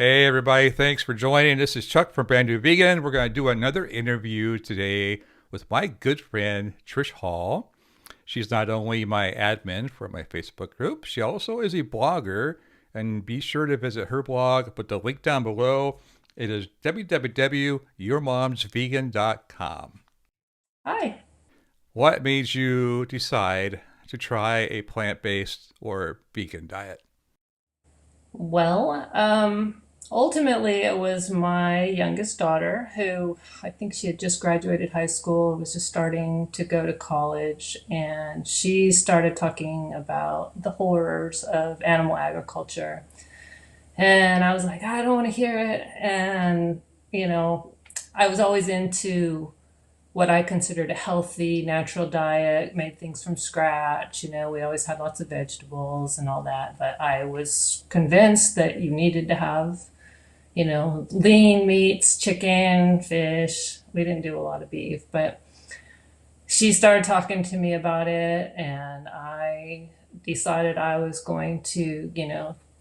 Hey, everybody. Thanks for joining. This is Chuck from Brand New Vegan. We're going to do another interview today with my good friend, Trish Hall. She's not only my admin for my Facebook group, she also is a blogger. And be sure to visit her blog. I'll put the link down below. It is www.yourmomsvegan.com. Hi. What made you decide to try a plant-based or vegan diet? Well, ultimately, it was my youngest daughter who I think she had just graduated high school, was just starting to go to college, and she started talking about the horrors of animal agriculture. And I was like, I don't want to hear it. And, you know, I was always into what I considered a healthy, natural diet, made things from scratch. We always had lots of vegetables and all that. But I was convinced that you needed to have, lean meats, chicken, fish. We didn't do a lot of beef, but she started talking to me about it, and I decided I was going to,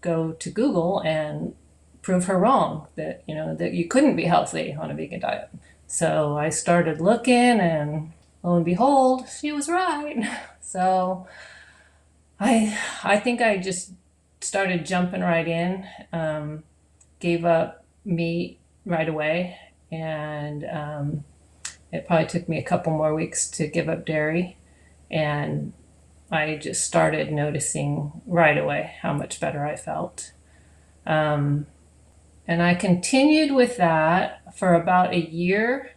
go to Google and prove her wrong that you couldn't be healthy on a vegan diet. So I started looking, and lo and behold, she was right. So I think I just started jumping right in, gave up meat right away, and it probably took me a couple more weeks to give up dairy. And I just started noticing right away how much better I felt. Um, and I continued with that for about a year.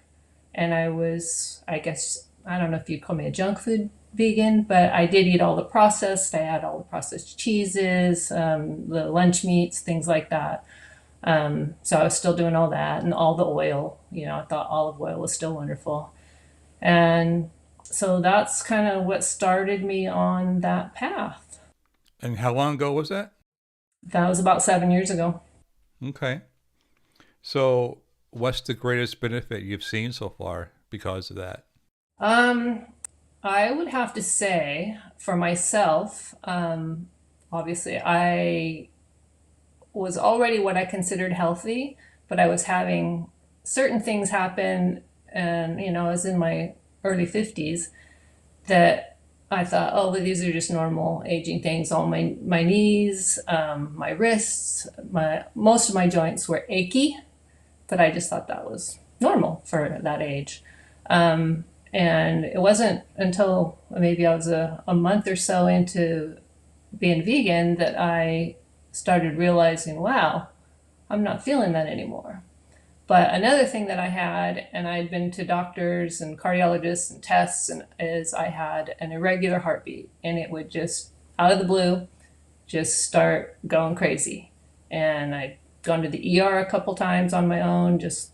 And I was, I guess, I don't know if you'd call me a junk food vegan, but I did eat all the processed. I had all the processed cheeses, the lunch meats, things like that. So I was still doing all that, and all the oil. I thought olive oil was still wonderful. And so that's kind of what started me on that path. And how long ago was that? That was about 7 years ago. Okay. So, what's the greatest benefit you've seen so far because of that? Um, I would have to say for myself, obviously, I was already what I considered healthy, but I was having certain things happen, and I was in my early 50s, that I thought, oh, well, these are just normal aging things. All my knees, my wrists, my most of my joints were achy, but I just thought that was normal for that age. And it wasn't until maybe I was a month or so into being vegan that I started realizing, wow, I'm not feeling that anymore. But another thing that I had, and I'd been to doctors and cardiologists and tests, and is I had an irregular heartbeat, and it would just out of the blue just start going crazy. And I'd gone to the ER a couple times on my own, just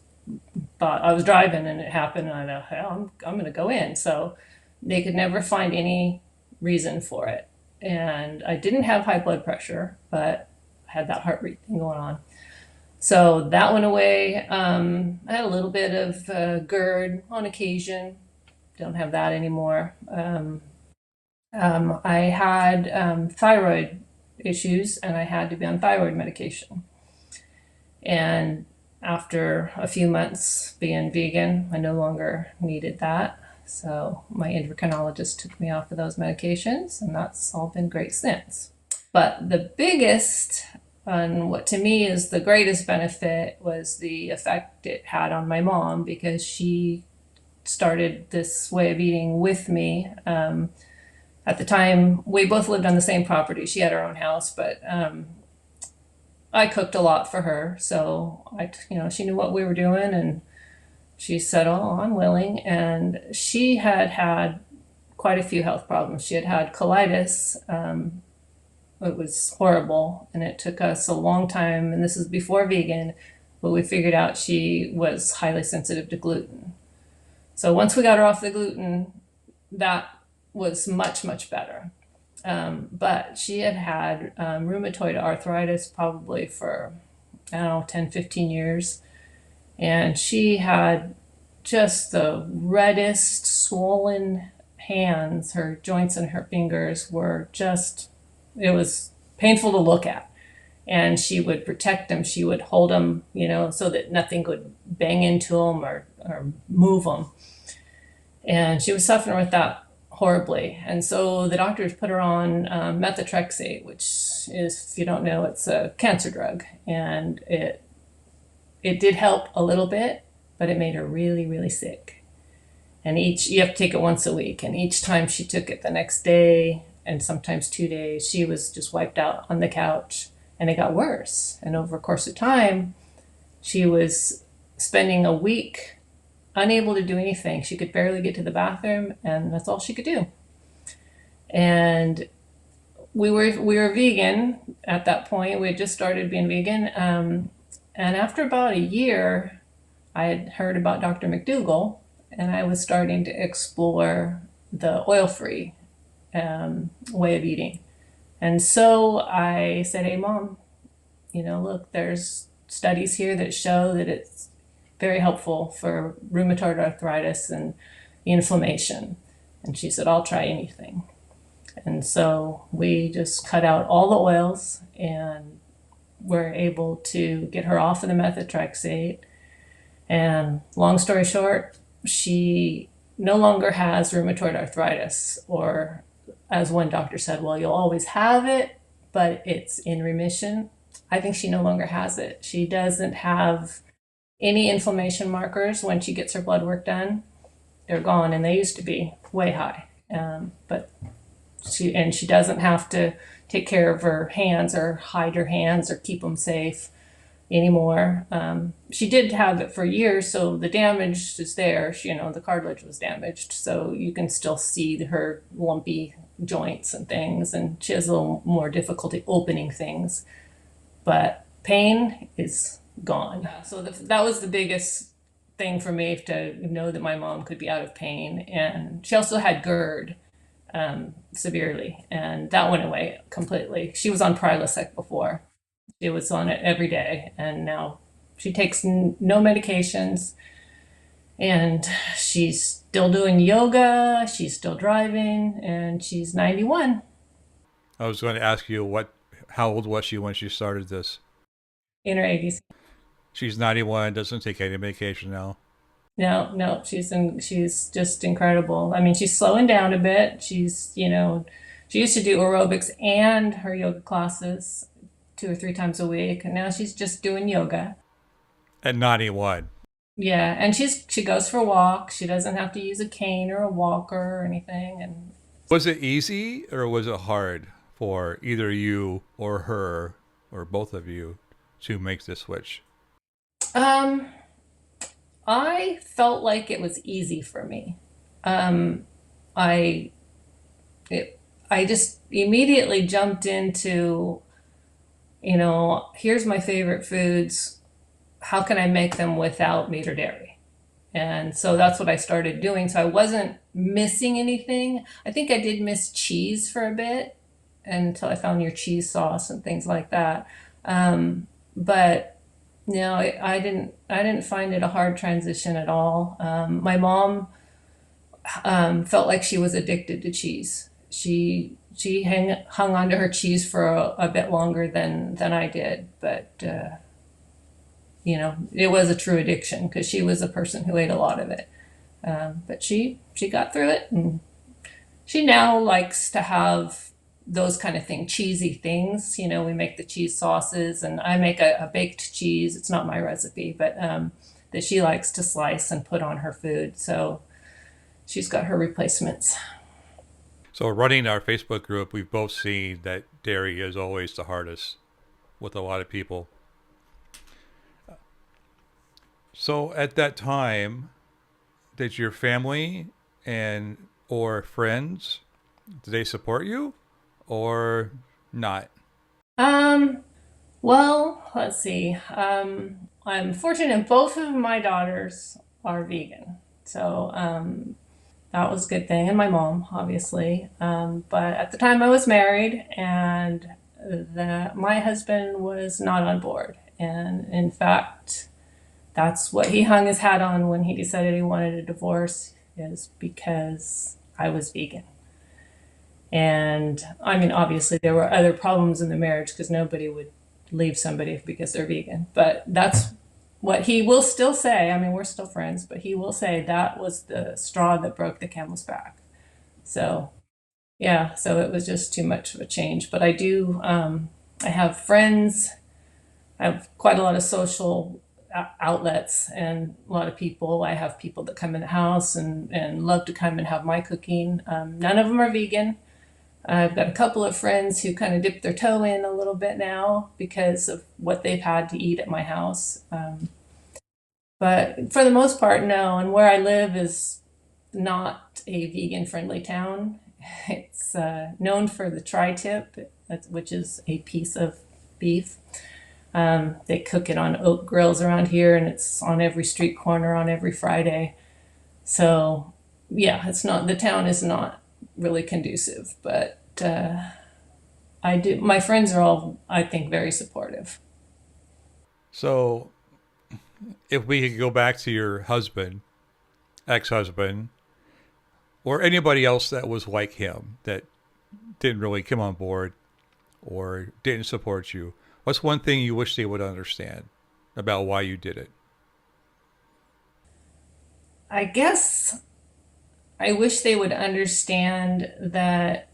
thought I was driving and it happened, and I thought, hell, I'm going to go in. So they could never find any reason for it. And I didn't have high blood pressure, but I had that heart rate thing going on. So that went away. I had a little bit of GERD on occasion. Don't have that anymore. I had thyroid issues, and I had to be on thyroid medication. And after a few months being vegan, I no longer needed that. So my endocrinologist took me off of those medications, and that's all been great since. But the biggest, and what to me is the greatest benefit, was the effect it had on my mom, because she started this way of eating with me. At the time, we both lived on the same property. She had her own house, but I cooked a lot for her. So she knew what we were doing, and she said, "Oh, I'm willing." And she had had quite a few health problems. She had had colitis. It was horrible, and it took us a long time. And this is before vegan, but we figured out she was highly sensitive to gluten. So once we got her off the gluten, that was much, much better. But she had had rheumatoid arthritis probably for, I don't know, 10, 15 years. And she had just the reddest, swollen hands. Her joints and her fingers were just, it was painful to look at. and she would protect him. She would hold him, so that nothing would bang into him or move him. And she was suffering with that horribly. And so the doctors put her on methotrexate, which is, if you don't know, it's a cancer drug. And it did help a little bit, but it made her really, really sick. And you have to take it once a week. And each time she took it, the next day, and sometimes 2 days, she was just wiped out on the couch, and it got worse. And over a course of time, she was spending a week unable to do anything. She could barely get to the bathroom, and that's all she could do. And we were vegan at that point. We had just started being vegan, and after about a year, I had heard about Dr. McDougall, and I was starting to explore the oil-free way of eating. And so I said, "Hey, Mom, look, there's studies here that show that it's very helpful for rheumatoid arthritis and inflammation." And she said, "I'll try anything." And so we just cut out all the oils and were able to get her off of the methotrexate. And long story short, she no longer has rheumatoid arthritis, or as one doctor said, "Well, you'll always have it, but it's in remission." I think she no longer has it. She doesn't have any inflammation markers when she gets her blood work done. They're gone, and they used to be way high. But she doesn't have to take care of her hands or hide her hands or keep them safe anymore. She did have it for years, so the damage is there. The cartilage was damaged, so you can still see her lumpy joints and things, and she has a little more difficulty opening things. But pain is gone. So that was the biggest thing for me, to know that my mom could be out of pain. And she also had GERD severely, and that went away completely. She was on Prilosec before. She was on it every day, and now she takes no medications, and she's still doing yoga, she's still driving, and she's 91. I was going to ask you how old was she when she started this? In her 80s. She's 91, doesn't take any medication now. No, she's just incredible. I mean, she's slowing down a bit. She used to do aerobics and her yoga classes 2 or 3 times a week, and now she's just doing yoga. At 91. Yeah, and she goes for walks. She doesn't have to use a cane or a walker or anything. And Was it easy or was it hard for either you or her or both of you to make the switch? I felt like it was easy for me. Um, I I just immediately jumped into, here's my favorite foods. How can I make them without meat or dairy? And so that's what I started doing. So I wasn't missing anything. I think I did miss cheese for a bit until I found your cheese sauce and things like that. But no, I didn't find it a hard transition at all. My mom felt like she was addicted to cheese. She hung on to her cheese for a bit longer than I did, but it was a true addiction because she was a person who ate a lot of it. But she got through it, and she now likes to have those kind of cheesy things. We make the cheese sauces, and I make a baked cheese. It's not my recipe, but that she likes to slice and put on her food. So she's got her replacements. So running our Facebook group, we've both seen that dairy is always the hardest with a lot of people. So at that time, did your family and or friends, did they support you or not? Well, let's see. I'm fortunate both of my daughters are vegan. So that was a good thing. And my mom, obviously. But at the time I was married, and my husband was not on board. And in fact, that's what he hung his hat on when he decided he wanted a divorce, is because I was vegan. And I mean, obviously, there were other problems in the marriage because nobody would leave somebody because they're vegan. But that's what he will still say. I mean, we're still friends, but he will say that was the straw that broke the camel's back. So yeah, so it was just too much of a change. But I do, I have friends, I have quite a lot of social outlets and a lot of people. I have people that come in the house and love to come and have my cooking. None of them are vegan. I've got a couple of friends who kind of dip their toe in a little bit now because of what they've had to eat at my house. But for the most part, no. And where I live is not a vegan friendly town. It's known for the tri tip, which is a piece of beef. They cook it on oak grills around here, and it's on every street corner on every Friday. So, yeah, it's not, the town is not really conducive, but I do, my friends are all, I think, very supportive. So, if we could go back to your husband, ex husband, or anybody else that was like him that didn't really come on board or didn't support you, what's one thing you wish they would understand about why you did it? I guess I wish they would understand that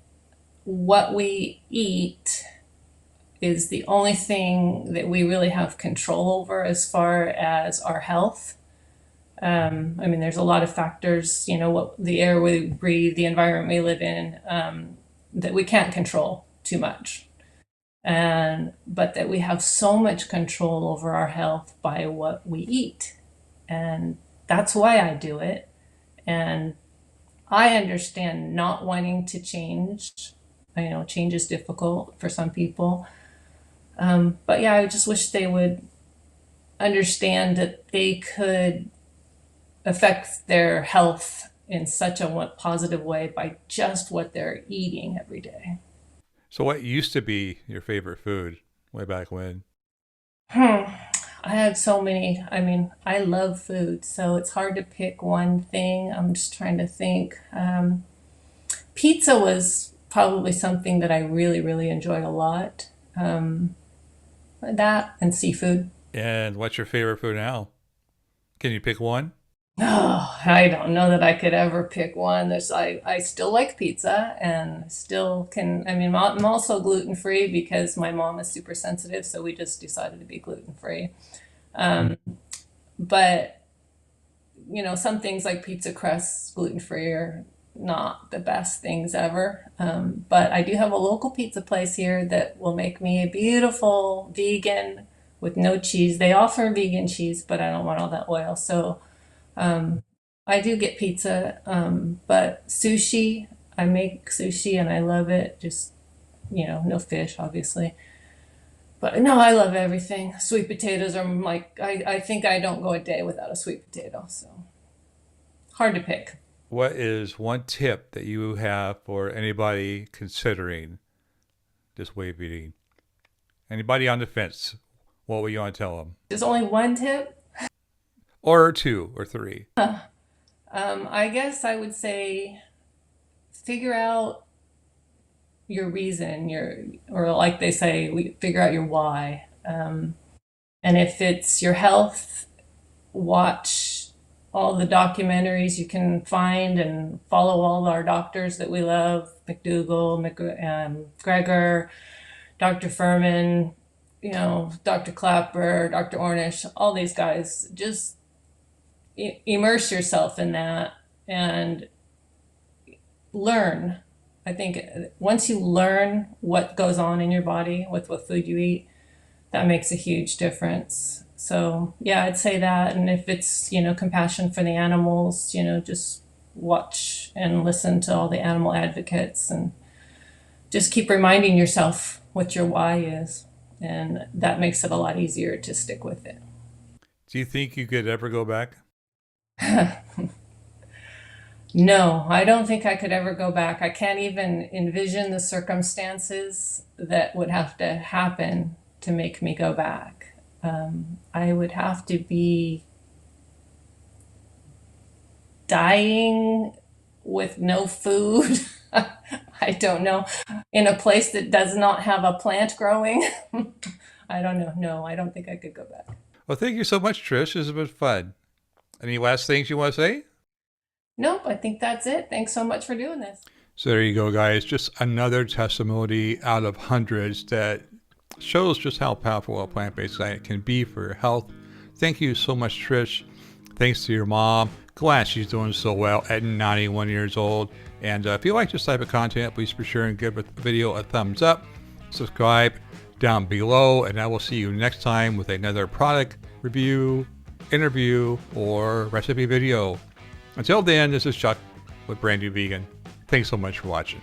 what we eat is the only thing that we really have control over as far as our health. I mean, there's a lot of factors, you know, what the air we breathe, the environment we live in, that we can't control too much. And but that we have so much control over our health by what we eat. And that's why I do it. And I understand not wanting to change. I know change is difficult for some people. But yeah, I just wish they would understand that they could affect their health in such a positive way by just what they're eating every day. So, what used to be your favorite food way back when? Hmm. I had so many. I mean, I love food, so it's hard to pick one thing. I'm just trying to think. Pizza was probably something that I really, really enjoyed a lot. Um, that and seafood. And what's your favorite food now? Can you pick one? Oh, I don't know that I could ever pick one. I still like pizza and still can, I mean, I'm also gluten free because my mom is super sensitive, so we just decided to be gluten free. But, you know, some things like pizza crusts, gluten free, are not the best things ever. But I do have a local pizza place here that will make me a beautiful vegan with no cheese. They offer vegan cheese, but I don't want all that oil. So I do get pizza, but sushi, I make sushi and I love it. Just, you know, no fish, obviously. But no, I love everything. Sweet potatoes are like, I think I don't go a day without a sweet potato. So hard to pick. What is one tip that you have for anybody considering this way of eating? Anybody on the fence? What would you want to tell them? There's only one tip. Or two or three? I guess I would say figure out your reason, or like they say, we figure out your why. And if it's your health, watch all the documentaries you can find and follow all our doctors that we love, McDougall, Greger, Dr. Furman, you know, Dr. Clapper, Dr. Ornish, all these guys. Just immerse yourself in that and learn. I think once you learn what goes on in your body with what food you eat, that makes a huge difference. So yeah, I'd say that. And if it's, you know, compassion for the animals, you know, just watch and listen to all the animal advocates and just keep reminding yourself what your why is. And that makes it a lot easier to stick with it. Do you think you could ever go back? No, I don't think I could ever go back. I can't even envision the circumstances that would have to happen to make me go back. I would have to be dying with no food. I don't know, in a place that does not have a plant growing. I don't know. No, I don't think I could go back. Well, thank you so much, Trish. This has been fun. Any last things you want to say? Nope, I think that's it. Thanks so much for doing this. So there you go, guys. Just another testimony out of hundreds that shows just how powerful a plant-based diet can be for your health. Thank you so much, Trish. Thanks to your mom. Glad she's doing so well at 91 years old. And if you like this type of content, please be sure and give the video a thumbs up. Subscribe down below, and I will see you next time with another product review, interview, or recipe video. Until then, this is Chuck with Brand New Vegan. Thanks so much for watching.